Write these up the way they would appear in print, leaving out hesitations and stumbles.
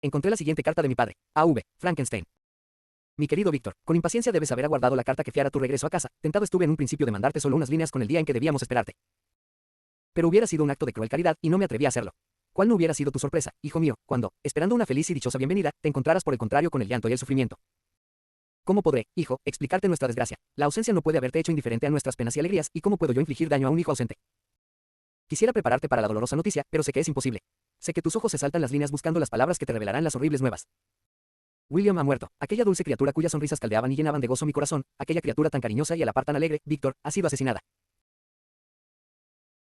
Encontré la siguiente carta de mi padre. A.V. Frankenstein. Mi querido Víctor, con impaciencia debes haber aguardado la carta que fiara tu regreso a casa. Tentado estuve en un principio de mandarte solo unas líneas con el día en que debíamos esperarte. Pero hubiera sido un acto de cruel caridad y no me atreví a hacerlo. ¿Cuál no hubiera sido tu sorpresa, hijo mío, cuando, esperando una feliz y dichosa bienvenida, te encontraras por el contrario con el llanto y el sufrimiento? ¿Cómo podré, hijo, explicarte nuestra desgracia? La ausencia no puede haberte hecho indiferente a nuestras penas y alegrías, ¿y cómo puedo yo infligir daño a un hijo ausente? Quisiera prepararte para la dolorosa noticia, pero sé que es imposible. Sé que tus ojos se saltan las líneas buscando las palabras que te revelarán las horribles nuevas. William ha muerto. Aquella dulce criatura cuyas sonrisas caldeaban y llenaban de gozo mi corazón, aquella criatura tan cariñosa y a la par tan alegre, Víctor, ha sido asesinada.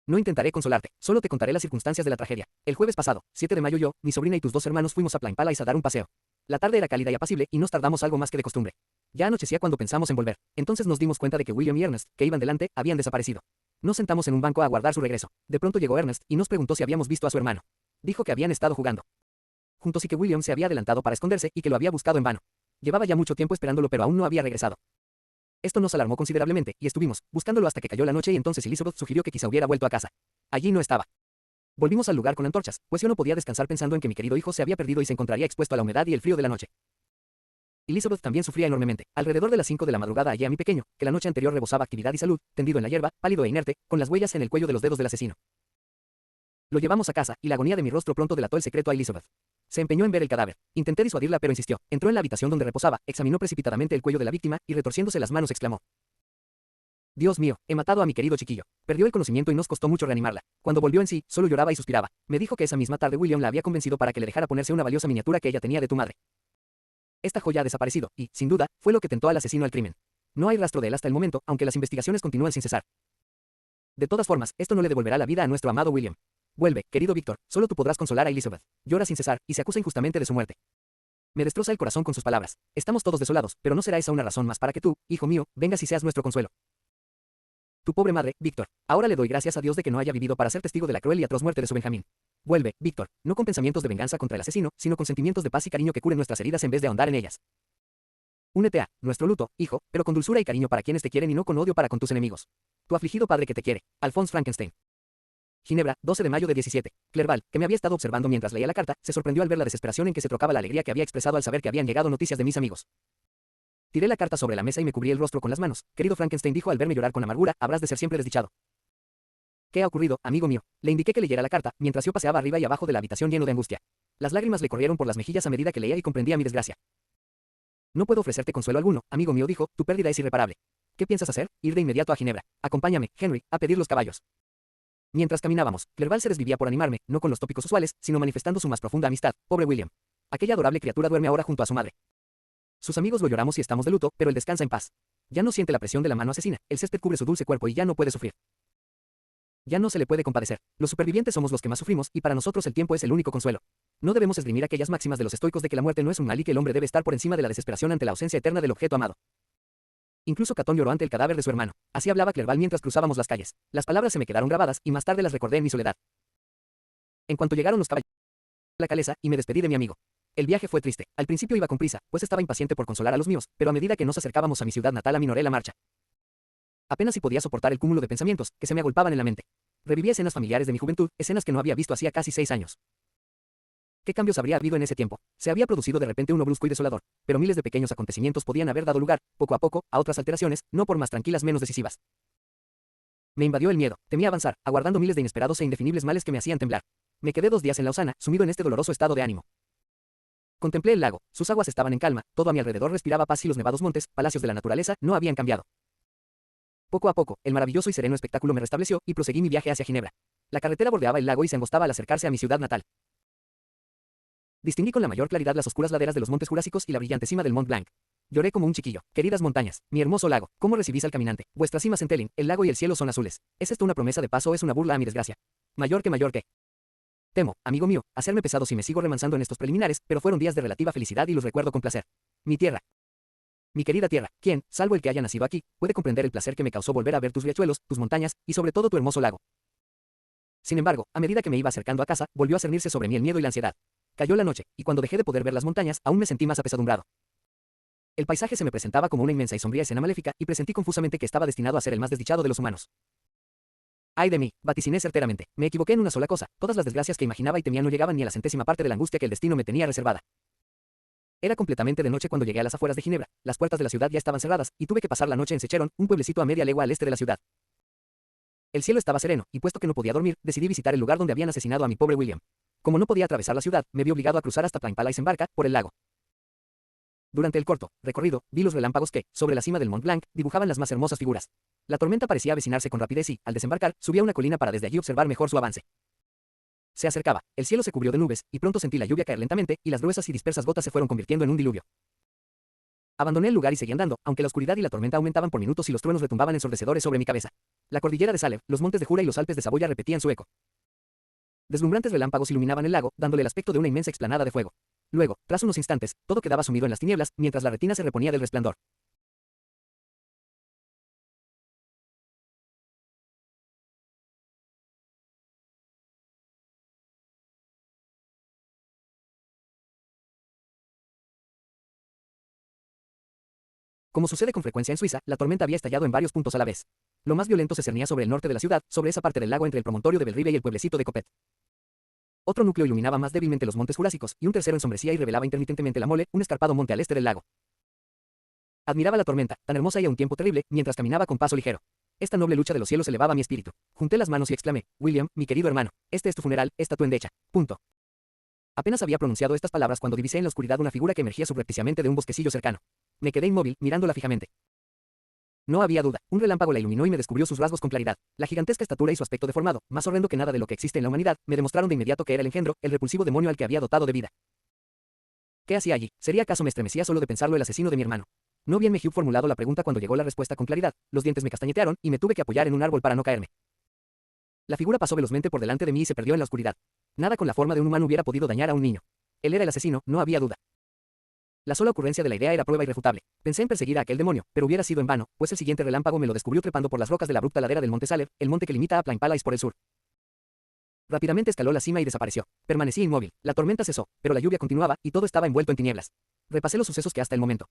No intentaré consolarte, solo te contaré las circunstancias de la tragedia. El jueves pasado, 7 de mayo yo, mi sobrina y tus 2 hermanos fuimos a Plain Palace a dar un paseo. La tarde era cálida y apacible y nos tardamos algo más que de costumbre. Ya anochecía cuando pensamos en volver. Entonces nos dimos cuenta de que William y Ernest, que iban delante, habían desaparecido. Nos sentamos en un banco a aguardar su regreso. De pronto llegó Ernest y nos preguntó si habíamos visto a su hermano. Dijo que habían estado jugando juntos y que William se había adelantado para esconderse y que lo había buscado en vano. Llevaba ya mucho tiempo esperándolo pero aún no había regresado. Esto nos alarmó considerablemente y estuvimos buscándolo hasta que cayó la noche y entonces Elizabeth sugirió que quizá hubiera vuelto a casa. Allí no estaba. Volvimos al lugar con antorchas, pues yo no podía descansar pensando en que mi querido hijo se había perdido y se encontraría expuesto a la humedad y el frío de la noche. Elizabeth también sufría enormemente. Alrededor de las 5 de la madrugada hallé a mi pequeño, que la noche anterior rebosaba actividad y salud, tendido en la hierba, pálido e inerte, con las huellas en el cuello de los dedos del asesino. Lo llevamos a casa, y la agonía de mi rostro pronto delató el secreto a Elizabeth. Se empeñó en ver el cadáver. Intenté disuadirla pero insistió. Entró en la habitación donde reposaba, examinó precipitadamente el cuello de la víctima, y retorciéndose las manos exclamó: Dios mío, he matado a mi querido chiquillo. Perdió el conocimiento y nos costó mucho reanimarla. Cuando volvió en sí, solo lloraba y suspiraba. Me dijo que esa misma tarde William la había convencido para que le dejara ponerse una valiosa miniatura que ella tenía de tu madre. Esta joya ha desaparecido, y, sin duda, fue lo que tentó al asesino al crimen. No hay rastro de él hasta el momento, aunque las investigaciones continúan sin cesar. De todas formas, esto no le devolverá la vida a nuestro amado William. Vuelve, querido Víctor, solo tú podrás consolar a Elizabeth. Llora sin cesar, y se acusa injustamente de su muerte. Me destroza el corazón con sus palabras. Estamos todos desolados, pero no será esa una razón más para que tú, hijo mío, vengas y seas nuestro consuelo. Tu pobre madre, Víctor. Ahora le doy gracias a Dios de que no haya vivido para ser testigo de la cruel y atroz muerte de su Benjamín. Vuelve, Víctor, no con pensamientos de venganza contra el asesino, sino con sentimientos de paz y cariño que curen nuestras heridas en vez de ahondar en ellas. Únete a nuestro luto, hijo, pero con dulzura y cariño para quienes te quieren y no con odio para con tus enemigos. Tu afligido padre que te quiere, Alphonse Frankenstein. Ginebra, 12 de mayo de 17. Clerval, que me había estado observando mientras leía la carta, se sorprendió al ver la desesperación en que se trocaba la alegría que había expresado al saber que habían llegado noticias de mis amigos. Tiré la carta sobre la mesa y me cubrí el rostro con las manos. Querido Frankenstein, dijo al verme llorar con amargura, habrás de ser siempre desdichado. ¿Qué ha ocurrido, amigo mío? Le indiqué que leyera la carta, mientras yo paseaba arriba y abajo de la habitación lleno de angustia. Las lágrimas le corrieron por las mejillas a medida que leía y comprendía mi desgracia. No puedo ofrecerte consuelo alguno, amigo mío, dijo, tu pérdida es irreparable. ¿Qué piensas hacer? Ir de inmediato a Ginebra. Acompáñame, Henry, a pedir los caballos. Mientras caminábamos, Clerval se desvivía por animarme, no con los tópicos usuales, sino manifestando su más profunda amistad. Pobre William. Aquella adorable criatura duerme ahora junto a su madre. Sus amigos lo lloramos y estamos de luto, pero él descansa en paz. Ya no siente la presión de la mano asesina, el césped cubre su dulce cuerpo y ya no puede sufrir. Ya no se le puede compadecer. Los supervivientes somos los que más sufrimos, y para nosotros el tiempo es el único consuelo. No debemos esgrimir aquellas máximas de los estoicos de que la muerte no es un mal y que el hombre debe estar por encima de la desesperación ante la ausencia eterna del objeto amado. Incluso Catón lloró ante el cadáver de su hermano. Así hablaba Clerval mientras cruzábamos las calles. Las palabras se me quedaron grabadas, y más tarde las recordé en mi soledad. En cuanto llegaron los caballos a la calesa, y me despedí de mi amigo. El viaje fue triste. Al principio iba con prisa, pues estaba impaciente por consolar a los míos, pero a medida que nos acercábamos a mi ciudad natal aminoré la marcha. Apenas si podía soportar el cúmulo de pensamientos que se me agolpaban en la mente. Reviví escenas familiares de mi juventud, escenas que no había visto hacía casi 6 años. ¿Qué cambios habría habido en ese tiempo? Se había producido de repente uno brusco y desolador, pero miles de pequeños acontecimientos podían haber dado lugar, poco a poco, a otras alteraciones, no por más tranquilas menos decisivas. Me invadió el miedo, temía avanzar, aguardando miles de inesperados e indefinibles males que me hacían temblar. Me quedé 2 días en Lausana, sumido en este doloroso estado de ánimo. Contemplé el lago, sus aguas estaban en calma, todo a mi alrededor respiraba paz y los nevados montes, palacios de la naturaleza, no habían cambiado. Poco a poco, el maravilloso y sereno espectáculo me restableció y proseguí mi viaje hacia Ginebra. La carretera bordeaba el lago y se angostaba al acercarse a mi ciudad natal. Distinguí con la mayor claridad las oscuras laderas de los montes jurásicos y la brillante cima del Mont Blanc. Lloré como un chiquillo. Queridas montañas, mi hermoso lago, ¿cómo recibís al caminante? Vuestras cimas centelin, el lago y el cielo son azules. ¿Es esto una promesa de paz o es una burla a mi desgracia? Mayor que. Temo, amigo mío, hacerme pesado si me sigo remansando en estos preliminares, pero fueron días de relativa felicidad y los recuerdo con placer. Mi tierra. Mi querida tierra, ¿quién, salvo el que haya nacido aquí, puede comprender el placer que me causó volver a ver tus riachuelos, tus montañas, y sobre todo tu hermoso lago? Sin embargo, a medida que me iba acercando a casa, volvió a cernirse sobre mí el miedo y la ansiedad. Cayó la noche, y cuando dejé de poder ver las montañas, aún me sentí más apesadumbrado. El paisaje se me presentaba como una inmensa y sombría escena maléfica, y presentí confusamente que estaba destinado a ser el más desdichado de los humanos. Ay de mí, vaticiné certeramente. Me equivoqué en una sola cosa. Todas las desgracias que imaginaba y temía no llegaban ni a la centésima parte de la angustia que el destino me tenía reservada. Era completamente de noche cuando llegué a las afueras de Ginebra. Las puertas de la ciudad ya estaban cerradas, y tuve que pasar la noche en Secheron, un pueblecito a media legua al este de la ciudad. El cielo estaba sereno, y puesto que no podía dormir, decidí visitar el lugar donde habían asesinado a mi pobre William. Como no podía atravesar la ciudad, me vi obligado a cruzar hasta Plain Palace en barca, por el lago. Durante el corto recorrido, vi los relámpagos que, sobre la cima del Mont Blanc, dibujaban las más hermosas figuras. La tormenta parecía avecinarse con rapidez y, al desembarcar, subí a una colina para desde allí observar mejor su avance. Se acercaba, el cielo se cubrió de nubes, y pronto sentí la lluvia caer lentamente, y las gruesas y dispersas gotas se fueron convirtiendo en un diluvio. Abandoné el lugar y seguí andando, aunque la oscuridad y la tormenta aumentaban por minutos y los truenos retumbaban ensordecedores sobre mi cabeza. La cordillera de Salem, los montes de Jura y los Alpes de Saboya repetían su eco. Deslumbrantes relámpagos iluminaban el lago, dándole el aspecto de una inmensa explanada de fuego. Luego, tras unos instantes, todo quedaba sumido en las tinieblas, mientras la retina se reponía del resplandor. Como sucede con frecuencia en Suiza, la tormenta había estallado en varios puntos a la vez. Lo más violento se cernía sobre el norte de la ciudad, sobre esa parte del lago entre el promontorio de Belrive y el pueblecito de Copet. Otro núcleo iluminaba más débilmente los montes jurásicos, y un tercero ensombrecía y revelaba intermitentemente la Mole, un escarpado monte al este del lago. Admiraba la tormenta, tan hermosa y a un tiempo terrible, mientras caminaba con paso ligero. Esta noble lucha de los cielos elevaba mi espíritu. Junté las manos y exclamé: William, mi querido hermano, este es tu funeral, esta tu endecha. Punto. Apenas había pronunciado estas palabras cuando divisé en la oscuridad una figura que emergía subrepticiamente de un bosquecillo cercano. Me quedé inmóvil, mirándola fijamente. No había duda, un relámpago la iluminó y me descubrió sus rasgos con claridad. La gigantesca estatura y su aspecto deformado, más horrendo que nada de lo que existe en la humanidad, me demostraron de inmediato que era el engendro, el repulsivo demonio al que había dotado de vida. ¿Qué hacía allí? ¿Sería acaso me estremecía solo de pensarlo el asesino de mi hermano? No bien me hube formulado la pregunta cuando llegó la respuesta con claridad, los dientes me castañetearon, y me tuve que apoyar en un árbol para no caerme. La figura pasó velozmente por delante de mí y se perdió en la oscuridad. Nada con la forma de un humano hubiera podido dañar a un niño. Él era el asesino, no había duda. La sola ocurrencia de la idea era prueba irrefutable. Pensé en perseguir a aquel demonio, pero hubiera sido en vano, pues el siguiente relámpago me lo descubrió trepando por las rocas de la abrupta ladera del monte Salem, el monte que limita a Plain Palace por el sur. Rápidamente escaló la cima y desapareció. Permanecí inmóvil. La tormenta cesó, pero la lluvia continuaba, y todo estaba envuelto en tinieblas. Repasé los sucesos que hasta el momento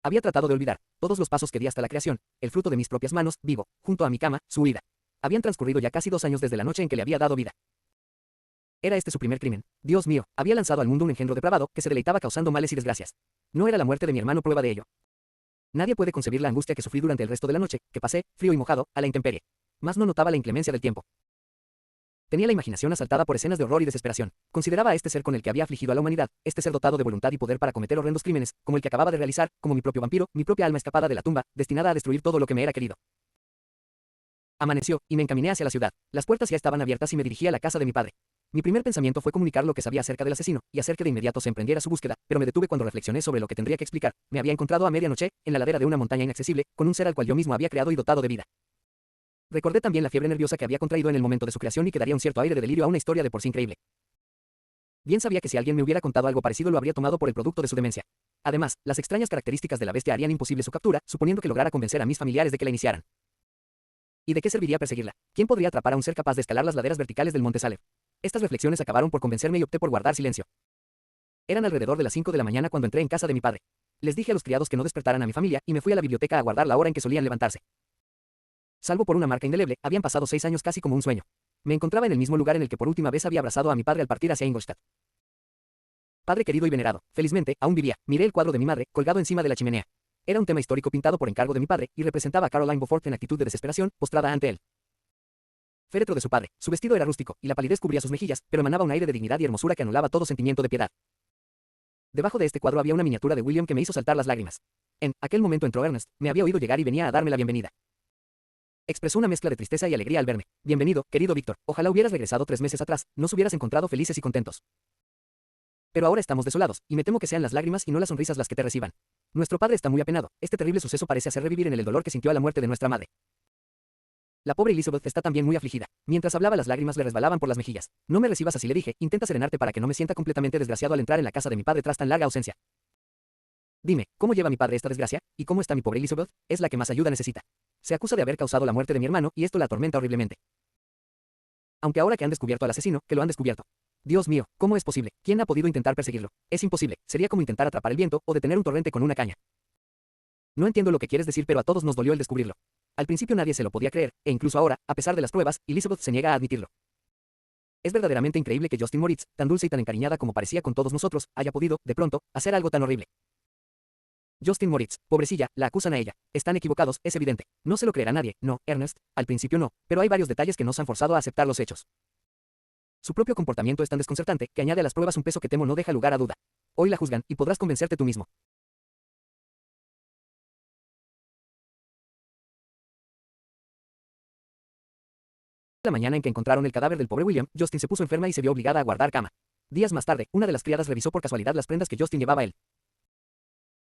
había tratado de olvidar, todos los pasos que di hasta la creación, el fruto de mis propias manos, vivo, junto a mi cama, su huida. Habían transcurrido ya casi 2 años desde la noche en que le había dado vida. Era este su primer crimen. Dios mío, había lanzado al mundo un engendro depravado que se deleitaba causando males y desgracias. ¿No era la muerte de mi hermano prueba de ello? Nadie puede concebir la angustia que sufrí durante el resto de la noche, que pasé, frío y mojado, a la intemperie. Mas no notaba la inclemencia del tiempo. Tenía la imaginación asaltada por escenas de horror y desesperación. Consideraba a este ser con el que había afligido a la humanidad, este ser dotado de voluntad y poder para cometer horrendos crímenes, como el que acababa de realizar, como mi propio vampiro, mi propia alma escapada de la tumba, destinada a destruir todo lo que me era querido. Amaneció, y me encaminé hacia la ciudad. Las puertas ya estaban abiertas y me dirigí a la casa de mi padre. Mi primer pensamiento fue comunicar lo que sabía acerca del asesino, y hacer que de inmediato se emprendiera su búsqueda, pero me detuve cuando reflexioné sobre lo que tendría que explicar. Me había encontrado a medianoche, en la ladera de una montaña inaccesible, con un ser al cual yo mismo había creado y dotado de vida. Recordé también la fiebre nerviosa que había contraído en el momento de su creación y que daría un cierto aire de delirio a una historia de por sí increíble. Bien sabía que si alguien me hubiera contado algo parecido lo habría tomado por el producto de su demencia. Además, las extrañas características de la bestia harían imposible su captura, suponiendo que lograra convencer a mis familiares de que la iniciaran. ¿Y de qué serviría perseguirla? ¿Quién podría atrapar a un ser capaz de escalar las laderas verticales del monte Salem? Estas reflexiones acabaron por convencerme y opté por guardar silencio. Eran alrededor de las 5 de la mañana cuando entré en casa de mi padre. Les dije a los criados que no despertaran a mi familia y me fui a la biblioteca a guardar la hora en que solían levantarse. Salvo por una marca indeleble, habían pasado 6 años casi como un sueño. Me encontraba en el mismo lugar en el que por última vez había abrazado a mi padre al partir hacia Ingolstadt. Padre querido y venerado, felizmente, aún vivía. Miré el cuadro de mi madre, colgado encima de la chimenea. Era un tema histórico pintado por encargo de mi padre, y representaba a Caroline Beaufort en actitud de desesperación, postrada ante él. Féretro de su padre, su vestido era rústico, y la palidez cubría sus mejillas, pero emanaba un aire de dignidad y hermosura que anulaba todo sentimiento de piedad. Debajo de este cuadro había una miniatura de William que me hizo saltar las lágrimas. En aquel momento entró Ernest, me había oído llegar y venía a darme la bienvenida. Expresó una mezcla de tristeza y alegría al verme. Bienvenido, querido Víctor. Ojalá hubieras regresado 3 meses atrás, nos hubieras encontrado felices y contentos. Pero ahora estamos desolados, y me temo que sean las lágrimas y no las sonrisas las que te reciban. Nuestro padre está muy apenado. Este terrible suceso parece hacer revivir en él el dolor que sintió a la muerte de nuestra madre. La pobre Elizabeth está también muy afligida. Mientras hablaba las lágrimas le resbalaban por las mejillas. No me recibas así, le dije. Intenta serenarte para que no me sienta completamente desgraciado al entrar en la casa de mi padre tras tan larga ausencia. Dime, ¿cómo lleva mi padre esta desgracia? ¿Y cómo está mi pobre Elizabeth? Es la que más ayuda necesita. Se acusa de haber causado la muerte de mi hermano, y esto la atormenta horriblemente. Aunque ahora que han descubierto al asesino, que lo han descubierto. Dios mío, ¿cómo es posible? ¿Quién ha podido intentar perseguirlo? Es imposible. Sería como intentar atrapar el viento, o detener un torrente con una caña. No entiendo lo que quieres decir, pero a todos nos dolió el descubrirlo. Al principio nadie se lo podía creer, e incluso ahora, a pesar de las pruebas, Elizabeth se niega a admitirlo. Es verdaderamente increíble que Justin Moritz, tan dulce y tan encariñada como parecía con todos nosotros, haya podido, de pronto, hacer algo tan horrible. Justin Moritz, pobrecilla, la acusan a ella. Están equivocados, es evidente. No se lo creerá nadie, no, Ernest, al principio no, pero hay varios detalles que nos han forzado a aceptar los hechos. Su propio comportamiento es tan desconcertante que añade a las pruebas un peso que temo no deja lugar a duda. Hoy la juzgan, y podrás convencerte tú mismo. La mañana en que encontraron el cadáver del pobre William, Justin se puso enferma y se vio obligada a guardar cama. Días más tarde, una de las criadas revisó por casualidad las prendas que Justin llevaba él.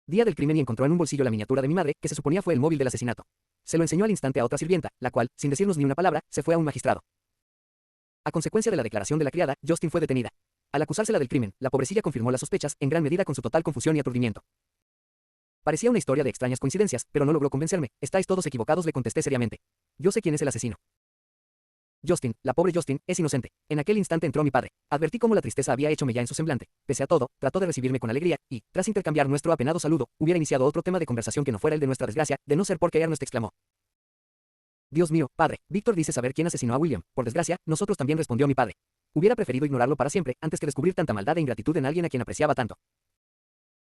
Día del crimen y encontró en un bolsillo la miniatura de mi madre, que se suponía fue el móvil del asesinato. Se lo enseñó al instante a otra sirvienta, la cual, sin decirnos ni una palabra, se fue a un magistrado. A consecuencia de la declaración de la criada, Justin fue detenida. Al acusársela del crimen, la pobrecilla confirmó las sospechas, en gran medida con su total confusión y aturdimiento. Parecía una historia de extrañas coincidencias, pero no logró convencerme. Estáis todos equivocados, le contesté seriamente. Yo sé quién es el asesino. Justin, la pobre Justin, es inocente. En aquel instante entró mi padre. Advertí cómo la tristeza había hecho mella en su semblante. Pese a todo, trató de recibirme con alegría, y, tras intercambiar nuestro apenado saludo, hubiera iniciado otro tema de conversación que no fuera el de nuestra desgracia, de no ser porque Ernest exclamó. Dios mío, padre, Víctor dice saber quién asesinó a William. Por desgracia, nosotros también, respondió mi padre. Hubiera preferido ignorarlo para siempre, antes que descubrir tanta maldad e ingratitud en alguien a quien apreciaba tanto.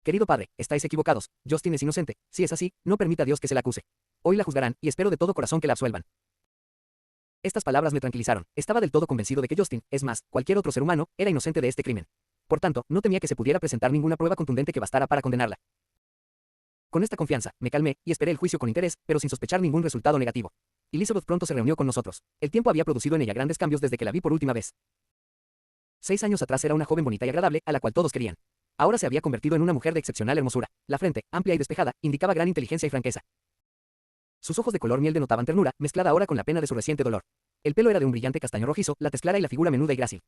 Querido padre, estáis equivocados. Justin es inocente. Si es así, no permita a Dios que se la acuse. Hoy la juzgarán, y espero de todo corazón que la absuelvan. Estas palabras me tranquilizaron. Estaba del todo convencido de que Justin, es más, cualquier otro ser humano, era inocente de este crimen. Por tanto, no temía que se pudiera presentar ninguna prueba contundente que bastara para condenarla. Con esta confianza, me calmé, y esperé el juicio con interés, pero sin sospechar ningún resultado negativo. Elizabeth pronto se reunió con nosotros. El tiempo había producido en ella grandes cambios desde que la vi por última vez. 6 años atrás era una joven bonita y agradable, a la cual todos querían. Ahora se había convertido en una mujer de excepcional hermosura. La frente, amplia y despejada, indicaba gran inteligencia y franqueza. Sus ojos de color miel denotaban ternura, mezclada ahora con la pena de su reciente dolor. El pelo era de un brillante castaño rojizo, la tez clara y la figura menuda y grácil.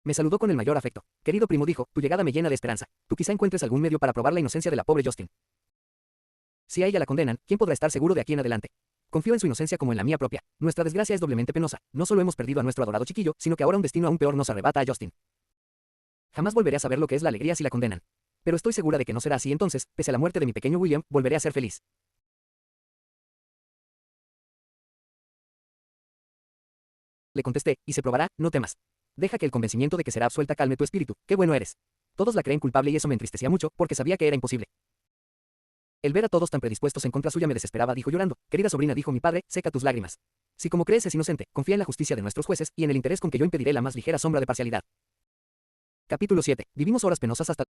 Me saludó con el mayor afecto. Querido primo, dijo, tu llegada me llena de esperanza. Tú quizá encuentres algún medio para probar la inocencia de la pobre Justin. Si a ella la condenan, ¿quién podrá estar seguro de aquí en adelante? Confío en su inocencia como en la mía propia. Nuestra desgracia es doblemente penosa. No solo hemos perdido a nuestro adorado chiquillo, sino que ahora un destino aún peor nos arrebata a Justin. Jamás volveré a saber lo que es la alegría si la condenan. Pero estoy segura de que no será así entonces, pese a la muerte de mi pequeño William, volveré a ser feliz. Le contesté, y se probará, no temas. Deja que el convencimiento de que será absuelta calme tu espíritu, qué bueno eres. Todos la creen culpable y eso me entristecía mucho, porque sabía que era imposible. El ver a todos tan predispuestos en contra suya me desesperaba, dijo llorando. Querida sobrina, dijo mi padre, seca tus lágrimas. Si como crees es inocente, confía en la justicia de nuestros jueces y en el interés con que yo impediré la más ligera sombra de parcialidad. Capítulo 7. Vivimos horas penosas hasta